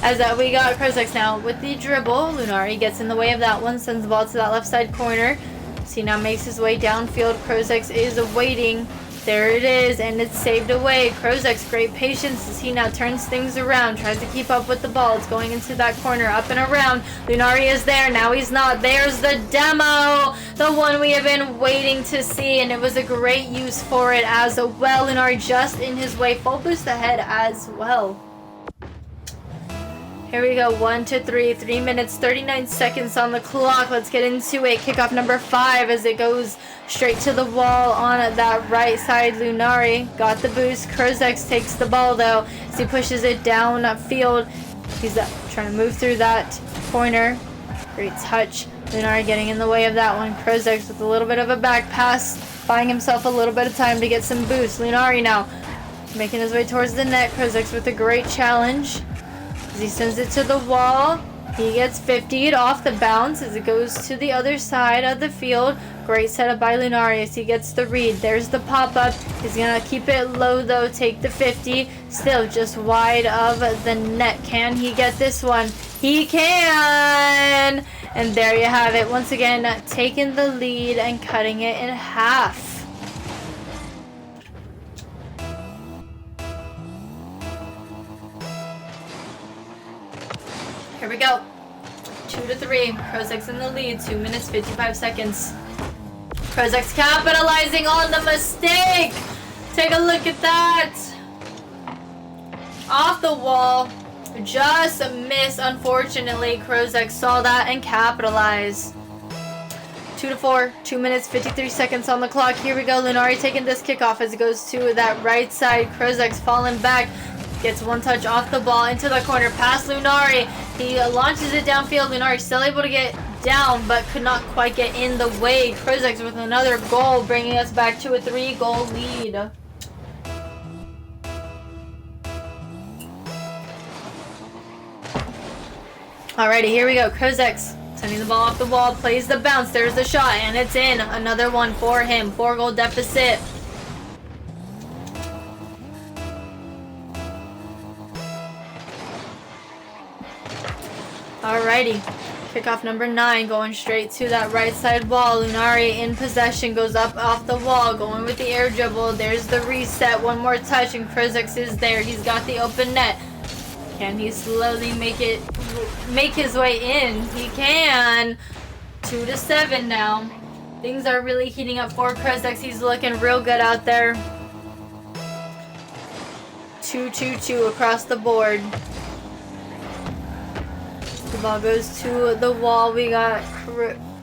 As we got Krozex now with the dribble. Lunari gets in the way of that one. Sends the ball to that left side corner. So he now makes his way downfield. Krozex is waiting. There it is, and it's saved away. Krozex, great patience as he now turns things around, tries to keep up with the ball. It's going into that corner, up and around. Lunari is there, now he's not. There's the demo, the one we have been waiting to see, and it was a great use for it as well. Lunari just in his way, full boost ahead as well. Here we go, 1-3, 3 minutes, 39 seconds on the clock. Let's get into it. Kickoff number 5 as it goes straight to the wall on that right side. Lunari got the boost. Krozex takes the ball though as he pushes it down field. He's trying to move through that corner. Great touch. Lunari getting in the way of that one. Krozex with a little bit of a back pass, buying himself a little bit of time to get some boost. Lunari now making his way towards the net. Krozex with a great challenge. As he sends it to the wall, he gets 50'd off the bounce as it goes to the other side of the field. Great setup by Lunari as he gets the read. There's the pop-up. He's going to keep it low though, take the 50. Still just wide of the net. Can he get this one? He can! And there you have it. Once again, taking the lead and cutting it in half. Here we go. 2-3. Krozex in the lead. 2 minutes, 55 seconds. Krozex capitalizing on the mistake. Take a look at that. Off the wall. Just missed, unfortunately. Krozex saw that and capitalized. 2-4. 2 minutes, 53 seconds on the clock. Here we go. Lunari taking this kickoff as it goes to that right side. Krozex falling back. Gets one touch off the ball into the corner. Past Lunari. He launches it downfield. Lunari still able to get down, but could not quite get in the way. Krozex with another goal, bringing us back to a 3-goal lead. Alrighty, here we go. Krozex sending the ball off the wall, plays the bounce. There's the shot, and it's in. Another one for him. 4-goal deficit. Alrighty. Kickoff number 9, going straight to that right side wall. Lunari in possession, goes up off the wall, going with the air dribble. There's the reset. One more touch, and Krozex is there. He's got the open net. Can he slowly make his way in? He can. 2-7 now. Things are really heating up for Krozex. He's looking real good out there. 2-2-2 across the board. The ball goes to the wall. We got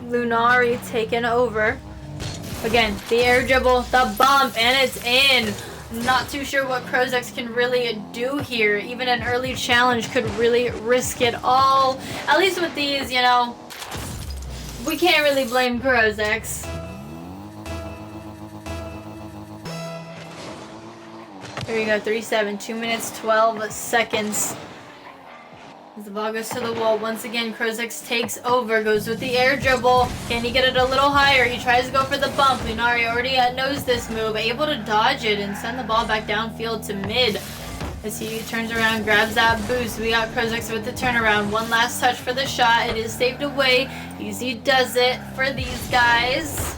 Lunari taken over. Again, the air dribble, the bump, and it's in. Not too sure what Krozex can really do here. Even an early challenge could really risk it all. At least with these, you know, we can't really blame Krozex. Here we go, 3-7, 2 minutes, 12 seconds. As the ball goes to the wall, once again, Krozex takes over, goes with the air dribble. Can he get it a little higher? He tries to go for the bump. Lunari already knows this move, able to dodge it and send the ball back downfield to mid. As he turns around, grabs that boost. We got Krozex with the turnaround. One last touch for the shot. It is saved away. Easy does it for these guys.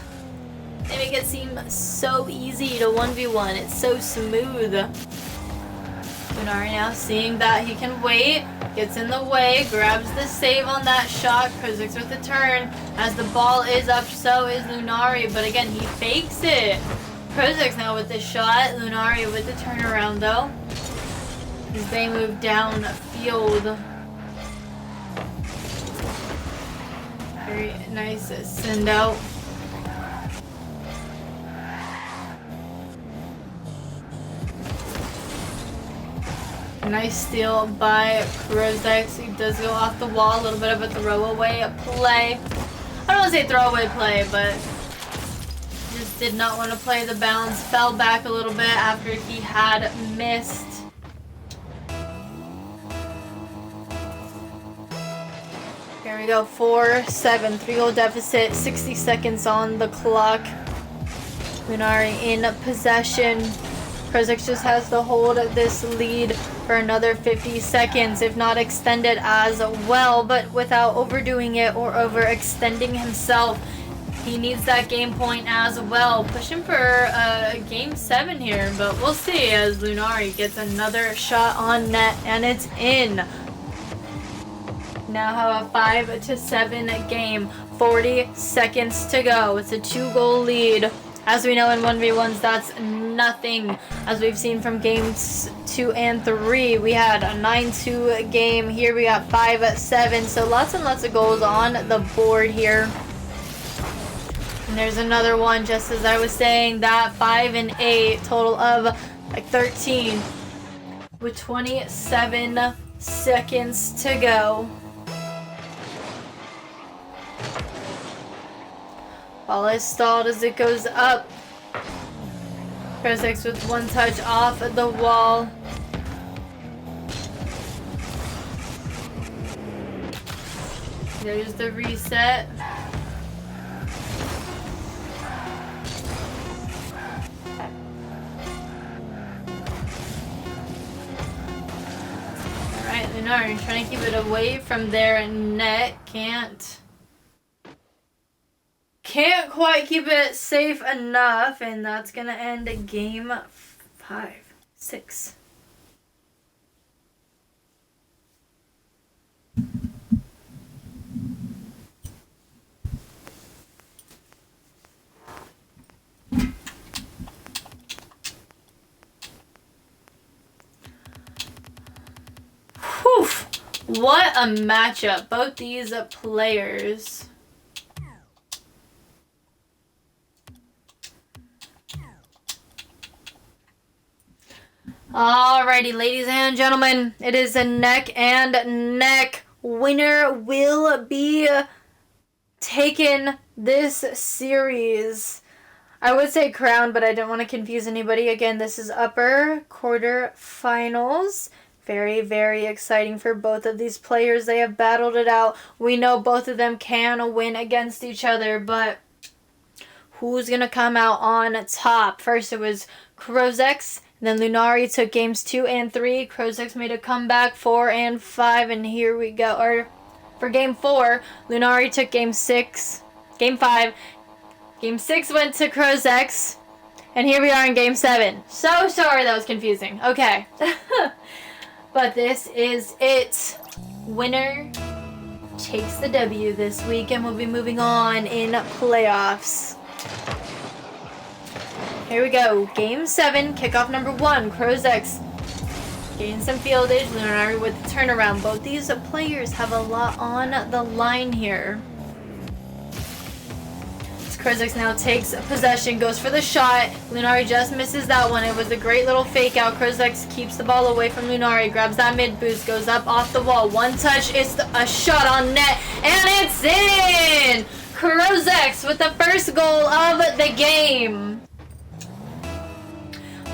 They make it seem so easy to 1v1. It's so smooth. Lunari now seeing that he can wait. Gets in the way, grabs the save on that shot. Krozex with the turn. As the ball is up, so is Lunari. But again, he fakes it. Krozex now with the shot. Lunari with the turnaround, though. As they move down field. Very nice send out. Nice steal by Krozex. He does go off the wall. A little bit of a throwaway play. I don't want to say throwaway play, but just did not want to play the bounce. Fell back a little bit after he had missed. Here we go. 4-7. 3-goal deficit. 60 seconds on the clock. Lunari in possession. Krozex just has to hold this lead for another 50 seconds, if not extend it as well, but without overdoing it or overextending himself. He needs that game point as well. Pushing for game 7 here, but we'll see as Lunari gets another shot on net, and it's in. Now have a 5-7 game. 40 seconds to go. It's a 2-goal lead. As we know in 1v1s, that's nothing. As we've seen from games 2 and 3, we had a 9-2 game. Here we got 5-7. So lots and lots of goals on the board here. And there's another one, just as I was saying, that 5 and 8, total of like 13, with 27 seconds to go. Ball is stalled as it goes up. Krozex with one touch off the wall. There's the reset. Alright, Lunari trying to keep it away from their net. Can't quite keep it safe enough, and that's gonna end game 5-6. Whew! What a matchup. Both these players. Alrighty, ladies and gentlemen, it is a neck and neck. Winner will be taking this series. I would say crown, but I don't want to confuse anybody. Again, this is upper quarter finals. Very, very exciting for both of these players. They have battled it out. We know both of them can win against each other, but who's going to come out on top? First, it was Krozex. Then Lunari took games 2 and 3. Krozex made a comeback 4 and 5. And here we go. Or for game 4, Lunari took game 6. Game 5. Game 6 went to Krozex. And here we are in game 7. So sorry that was confusing. Okay. But this is it. Winner takes the W this week. And we'll be moving on in playoffs. Here we go. Game 7, kickoff number 1. Krozex gain some fieldage. Lunari with the turnaround. Both these players have a lot on the line here. Krozex now takes possession, goes for the shot. Lunari just misses that one. It was a great little fake out. Krozex keeps the ball away from Lunari, grabs that mid boost, goes up off the wall. One touch, it's a shot on net, and it's in! Krozex with the first goal of the game.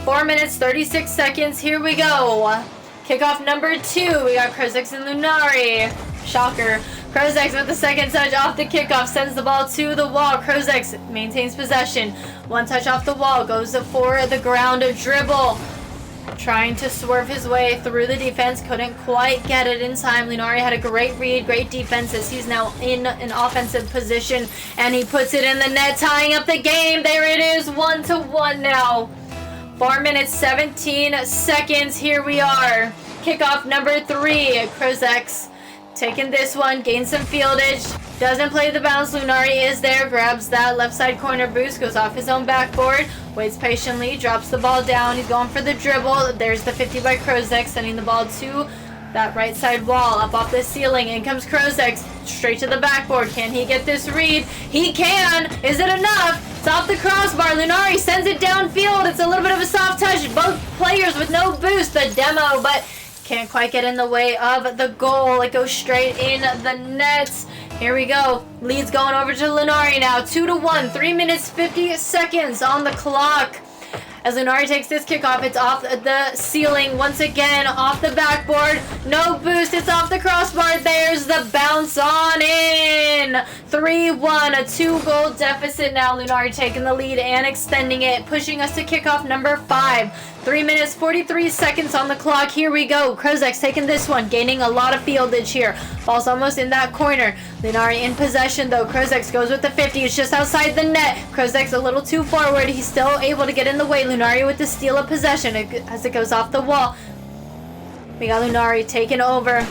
4 minutes, 36 seconds. Here we go. Kickoff number 2. We got Krozex and Lunari. Shocker. Krozex with the second touch off the kickoff. Sends the ball to the wall. Krozex maintains possession. One touch off the wall. Goes for the ground dribble. Trying to swerve his way through the defense. Couldn't quite get it in time. Lunari had a great read. Great defense as he's now in an offensive position. And he puts it in the net, tying up the game. There it is. 1-1 now. 4 minutes, 17 seconds. Here we are. Kickoff number 3. Krozex taking this one. Gains some fieldage. Doesn't play the bounce. Lunari is there. Grabs that left side corner boost. Goes off his own backboard. Waits patiently. Drops the ball down. He's going for the dribble. There's the 50 by Krozex. Sending the ball to that right side wall. Up off the ceiling. In comes Krozex. Straight to the backboard. Can he get this read? He can. Is it enough? It's off the crossbar. Lunari sends it downfield. It's a little bit of a soft touch. Both players with no boost. The demo, but can't quite get in the way of the goal. It goes straight in the nets. Here we go. Lead's going over to Lunari now. 2-1. 3 minutes, 50 seconds on the clock. As Lunari takes this kickoff, it's off the ceiling once again, off the backboard. No boost, it's off the crossbar. There's the bounce on in. 3-1, a 2-goal deficit now. Lunari taking the lead and extending it, pushing us to kickoff number 5. 3 minutes, 43 seconds on the clock. Here we go. Krozex taking this one, gaining a lot of fieldage here. Ball's almost in that corner. Lunari in possession though. Krozex goes with the 50. It's just outside the net. Krozex a little too forward. He's still able to get in the way. Lunari with the steal of possession as it goes off the wall. We got Lunari taking over.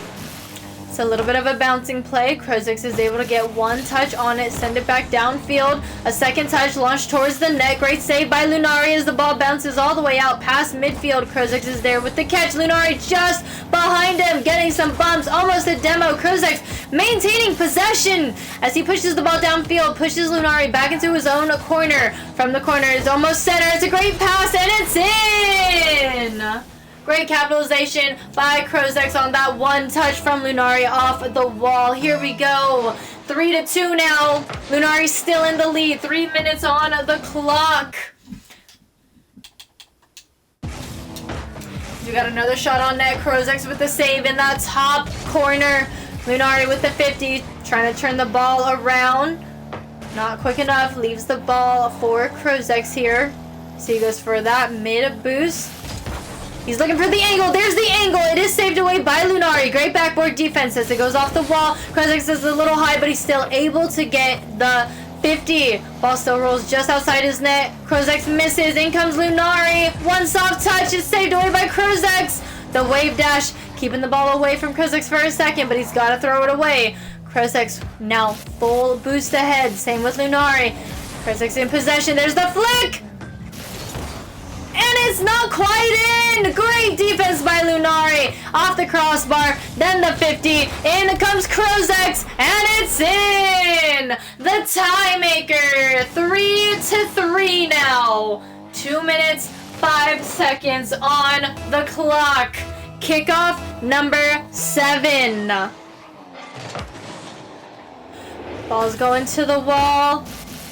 It's a little bit of a bouncing play. Krozex is able to get one touch on it, send it back downfield. A second touch launched towards the net. Great save by Lunari as the ball bounces all the way out past midfield. Krozex is there with the catch. Lunari just behind him, getting some bumps. Almost a demo. Krozex maintaining possession as he pushes the ball downfield, pushes Lunari back into his own corner. From the corner, it's almost center. It's a great pass, and it's in! Great capitalization by Krozex on that one touch from Lunari off the wall. Here we go. 3-2 now. Lunari still in the lead. 3 minutes on the clock. We got another shot on net. Krozex with the save in that top corner. Lunari with the 50. Trying to turn the ball around. Not quick enough. Leaves the ball for Krozex here. So he goes for that mid boost. He's looking for the angle. There's the angle. It is saved away by Lunari. Great backboard defense as it goes off the wall. Krozex is a little high, but he's still able to get the 50. Ball still rolls just outside his net. Krozex misses. In comes Lunari. One soft touch is saved away by Krozex. The wave dash keeping the ball away from Krozex for a second, but he's got to throw it away. Krozex now full boost ahead. Same with Lunari. Krozex in possession. There's the flick. And it's not quite in! Great defense by Lunari. Off the crossbar, then the 50. In comes Krozex, and it's in! The tie maker. 3-3 now. 2 minutes, 5 seconds on the clock. Kickoff number 7. Ball's going to the wall.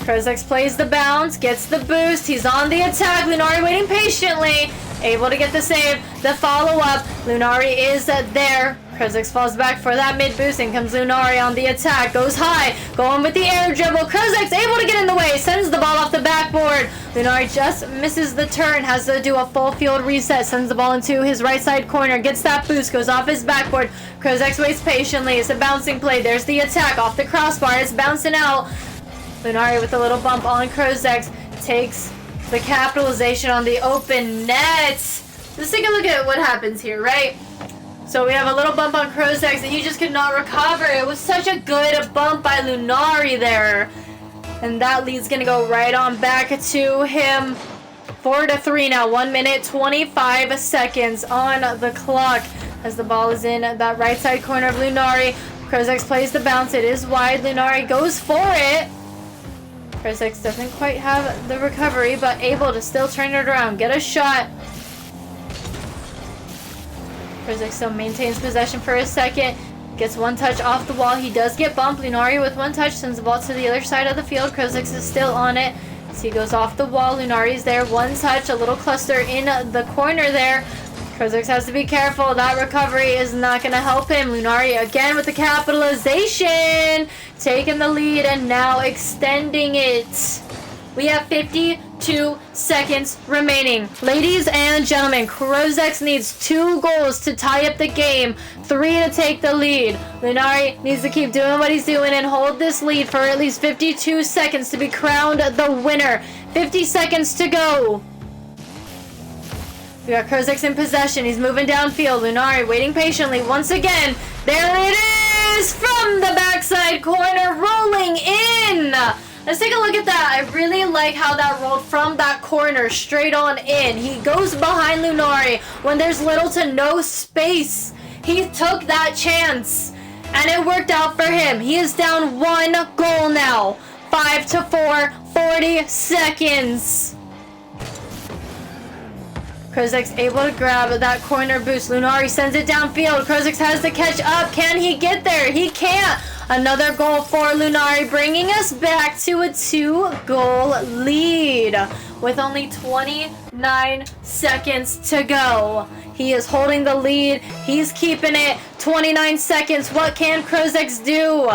Krozex plays the bounce, gets the boost. He's on the attack. Lunari waiting patiently. Able to get the save. The follow-up. Lunari is there. Krozex falls back for that mid boost. In comes Lunari on the attack. Goes high. Going with the air dribble. Krozex able to get in the way. Sends the ball off the backboard. Lunari just misses the turn. Has to do a full field reset. Sends the ball into his right side corner. Gets that boost. Goes off his backboard. Krozex waits patiently. It's a bouncing play. There's the attack off the crossbar. It's bouncing out. Lunari with a little bump on Krozex. Takes the capitalization on the open net. Let's take a look at what happens here, right? So we have a little bump on Krozex and he just could not recover. It was such a good bump by Lunari there. And that lead's going to go right on back to him. 4-3 now. 1 minute, 25 seconds on the clock as the ball is in that right side corner of Lunari. Krozex plays the bounce. It is wide. Lunari goes for it. Krozex doesn't quite have the recovery, but able to still turn it around. Get a shot. Krozex still maintains possession for a second. Gets one touch off the wall. He does get bumped. Lunari with one touch sends the ball to the other side of the field. Krozex is still on it. As he goes off the wall. Lunari's there. One touch. A little cluster in the corner there. Krozex has to be careful. That recovery is not going to help him. Lunari again with the capitalization. Taking the lead and now extending it. We have 52 seconds remaining. Ladies and gentlemen, Krozex needs 2 goals to tie up the game. 3 to take the lead. Lunari needs to keep doing what he's doing and hold this lead for at least 52 seconds to be crowned the winner. 50 seconds to go. We got Krozex in possession. He's moving downfield. Lunari waiting patiently. Once again, there it is from the backside corner, rolling in. Let's take a look at that. I really like how that rolled from that corner straight on in. He goes behind Lunari when there's little to no space. He took that chance, and it worked out for him. He is down 1 goal now. 5-4, 40 seconds. Krozex able to grab that corner boost. Lunari sends it downfield. Krozex has to catch up. Can he get there? He can't. Another goal for Lunari, bringing us back to a 2-goal lead with only 29 seconds to go. He is holding the lead. He's keeping it. 29 seconds. What can Krozex do?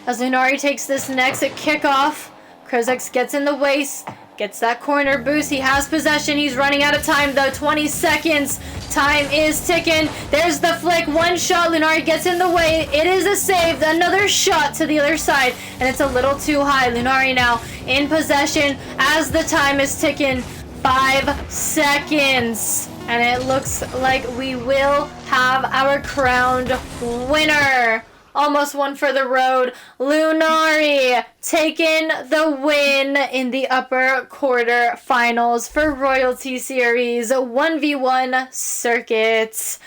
As Lunari takes this next kickoff, Krozex gets in the waist. Gets that corner boost. He has possession. He's running out of time though. 20 seconds. Time is ticking. There's the flick. One shot. Lunari gets in the way. It is a save. Another shot to the other side. And it's a little too high. Lunari now in possession as the time is ticking. 5 seconds. And it looks like we will have our crowned winner. Almost one for the road. Lunari taking the win in the upper quarter finals for Royalty Series 1v1 circuits.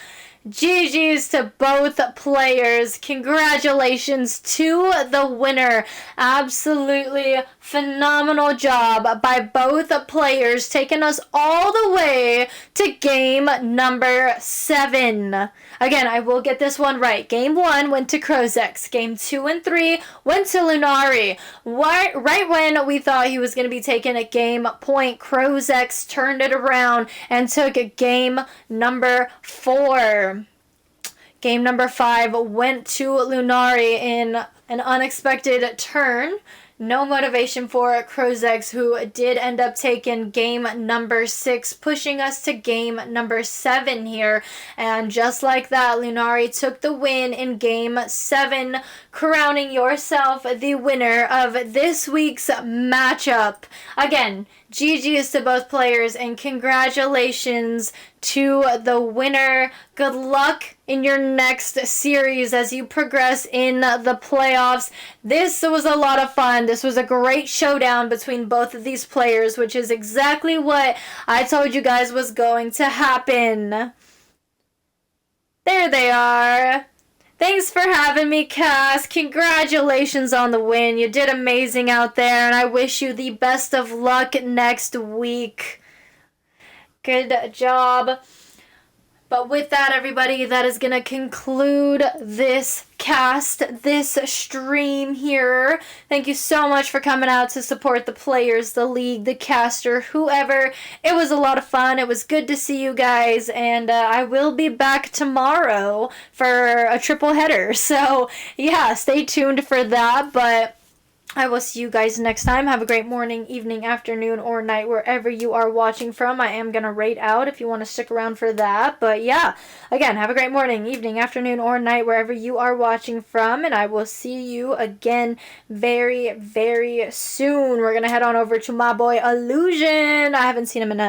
GG's to both players. Congratulations to the winner. Absolutely phenomenal job by both players, taking us all the way to game number 7. Again, I will get this one right. Game 1 went to Krozex. Game 2 and 3 went to Lunari. Right when we thought he was going to be taking a game point, Krozex turned it around and took game number 4. Game number 5 went to Lunari in an unexpected turn. No motivation for Krozex, who did end up taking game number 6, pushing us to game number 7 here. And just like that, Lunari took the win in game 7, crowning yourself the winner of this week's matchup. Again, GG's to both players and congratulations to the winner. Good luck in your next series as you progress in the playoffs. This was a lot of fun. This was a great showdown between both of these players, which is exactly what I told you guys was going to happen. There they are. Thanks for having me, Cass. Congratulations on the win. You did amazing out there, and I wish you the best of luck next week. Good job. But with that, everybody, that is going to conclude this cast, this stream here. Thank you so much for coming out to support the players, the league, the caster, whoever. It was a lot of fun. It was good to see you guys. And I will be back tomorrow for a triple header. So, yeah, stay tuned for that. But I will see you guys next time. Have a great morning, evening, afternoon, or night, wherever you are watching from. I am going to rate out if you want to stick around for that. But yeah, again, have a great morning, evening, afternoon, or night, wherever you are watching from. And I will see you again very, very soon. We're going to head on over to my boy Illusion. I haven't seen him in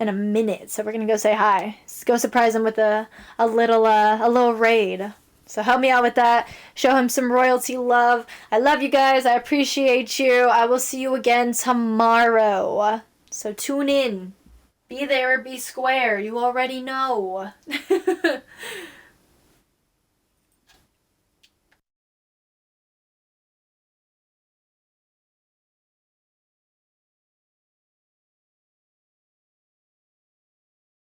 a minute, so we're going to go say hi. Let's go surprise him with a little raid. So help me out with that. Show him some royalty love. I love you guys. I appreciate you. I will see you again tomorrow. So tune in. Be there or be square. You already know.